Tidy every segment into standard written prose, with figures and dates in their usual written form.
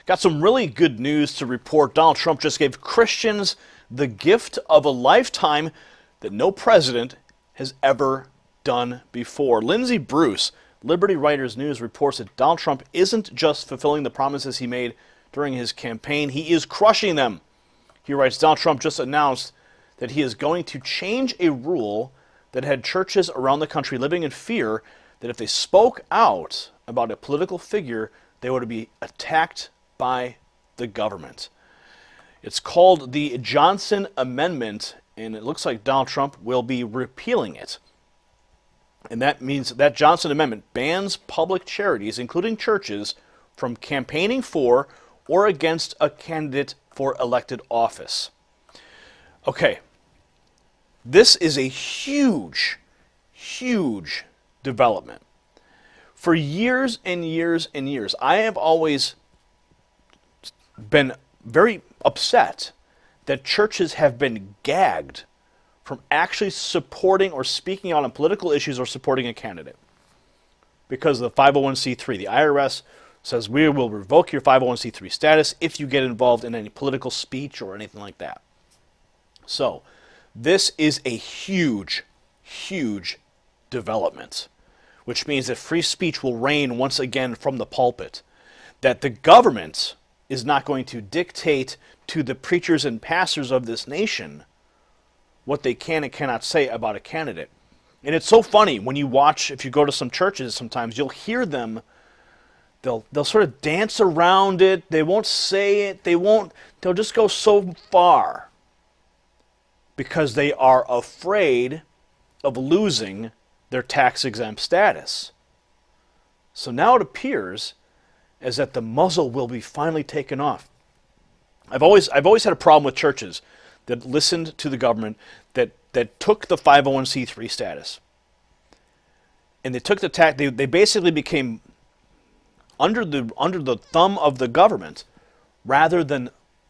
Got some really good news to report. Donald Trump just gave Christians the gift of a lifetime that no president has ever done before. Lindsay Bruce, Liberty Writers News, reports that Donald Trump isn't just fulfilling the promises he made during his campaign, he is crushing them. He writes, Donald Trump just announced that he is going to change a rule that had churches around the country living in fear that if they spoke out about a political figure, they would be attacked by the government. It's called the Johnson Amendment, and it looks like Donald Trump will be repealing it. And that means that Johnson Amendment bans public charities, including churches, from campaigning for or against a candidate for elected office. Okay, this is a huge, huge development. For years and years and years, I have always been very upset that churches have been gagged from actually supporting or speaking out on political issues or supporting a candidate because of the 501c3. The IRS says we will revoke your 501c3 status if you get involved in any political speech or anything like that. So this is a huge, huge development, which means that free speech will reign once again from the pulpit, that the government is not going to dictate to the preachers and pastors of this nation what they can and cannot say about a candidate. And it's so funny when you watch, if you go to some churches sometimes, you'll hear them, they'll sort of dance around it, they won't say it, they'll just go so far because they are afraid of losing their tax-exempt status. So now it appears as that the muzzle will be finally taken off. I've always had a problem with churches that listened to the government, that took the 501c3 status. And they took the tax, they basically became under the thumb of the government rather than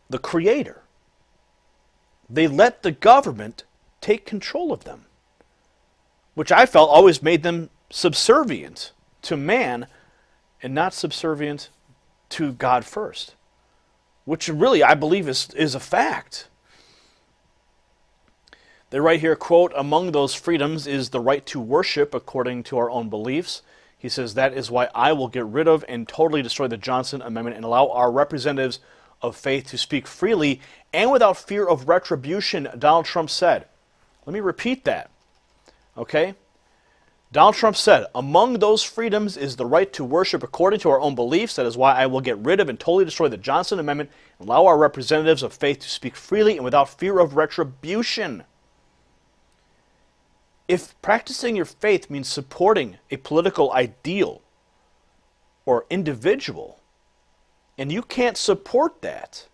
the creator. They let the government take control of them, which I felt always made them subservient to man and not subservient to God first, which really I believe is a fact. They write here, quote, among those freedoms is the right to worship according to our own beliefs. He says, that is why I will get rid of and totally destroy the Johnson Amendment and allow our representatives of faith to speak freely and without fear of retribution, Donald Trump said. Let me repeat that, okay? Donald Trump said, among those freedoms is the right to worship according to our own beliefs. That is why I will get rid of and totally destroy the Johnson Amendment and allow our representatives of faith to speak freely and without fear of retribution. If practicing your faith means supporting a political ideal or individual, and you can't support that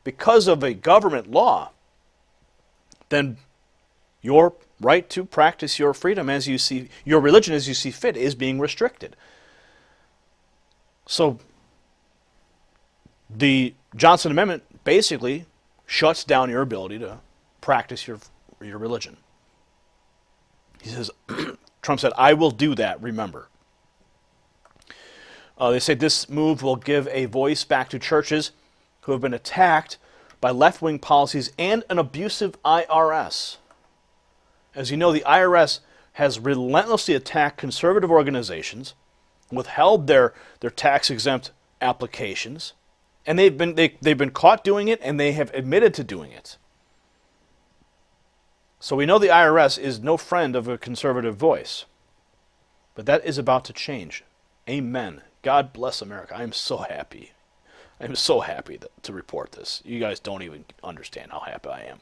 because of a government law, then your right to practice your freedom as you see, your religion as you see fit, is being restricted. So the Johnson Amendment basically shuts down your ability to practice your religion. He says, Trump said, I will do that, remember. They say this move will give a voice back to churches who have been attacked by left-wing policies and an abusive IRS. As you know, the IRS has relentlessly attacked conservative organizations, withheld their tax-exempt applications, and they've been caught doing it, and they have admitted to doing it. So we know the IRS is no friend of a conservative voice. But that is about to change. Amen. God bless America. I am so happy. I am so happy to report this. You guys don't even understand how happy I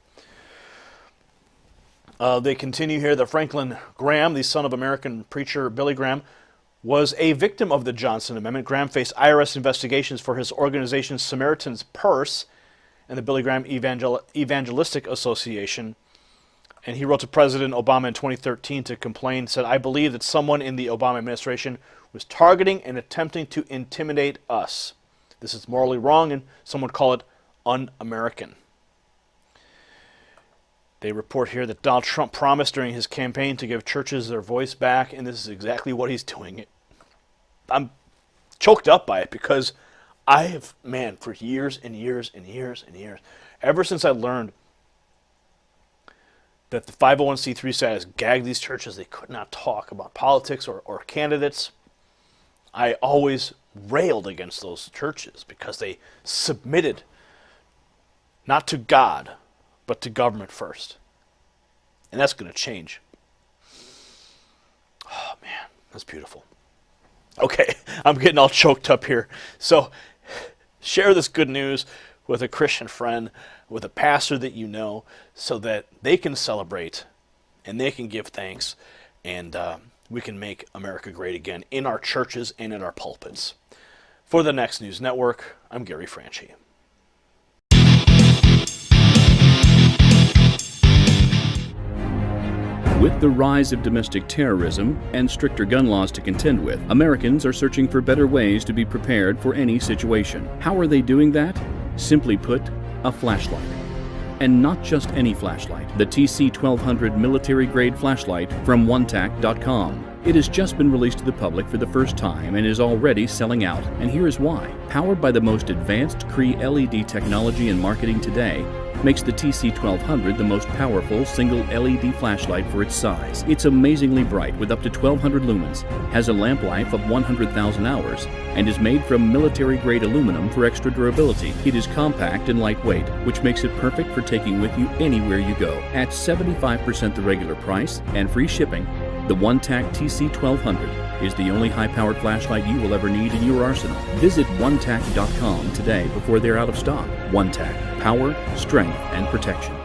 am. They continue here that Franklin Graham, the son of American preacher Billy Graham, was a victim of the Johnson Amendment. Graham faced IRS investigations for his organization Samaritan's Purse and the Billy Graham Evangelistic Association. And he wrote to President Obama in 2013 to complain, said, I believe that someone in the Obama administration was targeting and attempting to intimidate us. This is morally wrong, and some would call it un-American. They report here that Donald Trump promised during his campaign to give churches their voice back, and this is exactly what he's doing. choked up by it because I have, man, for years and years and years and years, ever since I learned that the 501c3 status gagged these churches, they could not talk about politics or candidates, I always railed against those churches because they submitted not to God, but to government first. And that's going to change. Oh, man, that's beautiful. Okay, I'm getting all choked up here. So share this good news with a Christian friend, with a pastor that you know, so that they can celebrate and they can give thanks, and we can make America great again in our churches and in our pulpits. For the Next News Network, I'm Gary Franchi. With the rise of domestic terrorism and stricter gun laws to contend with, Americans are searching for better ways to be prepared for any situation. How are they doing that? Simply put, a flashlight. And not just any flashlight, the TC1200 military-grade flashlight from onetac.com. It has just been released to the public for the first time and is already selling out, and here is why. Powered by the most advanced Cree LED technology in marketing today, makes the TC1200 the most powerful single LED flashlight for its size. It's amazingly bright with up to 1200 lumens, has a lamp life of 100,000 hours, and is made from military-grade aluminum for extra durability. It is compact and lightweight, which makes it perfect for taking with you anywhere you go. At 75% the regular price and free shipping, the OneTac TC1200 is the only high-powered flashlight you will ever need in your arsenal. Visit onetac.com today before they're out of stock. OneTac. Power, strength, and protection.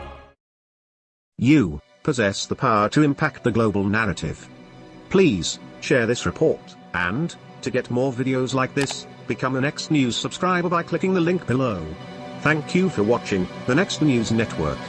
You possess the power to impact the global narrative. Please share this report, and to get more videos like this, become a Next News subscriber by clicking the link below. Thank you for watching the Next News Network.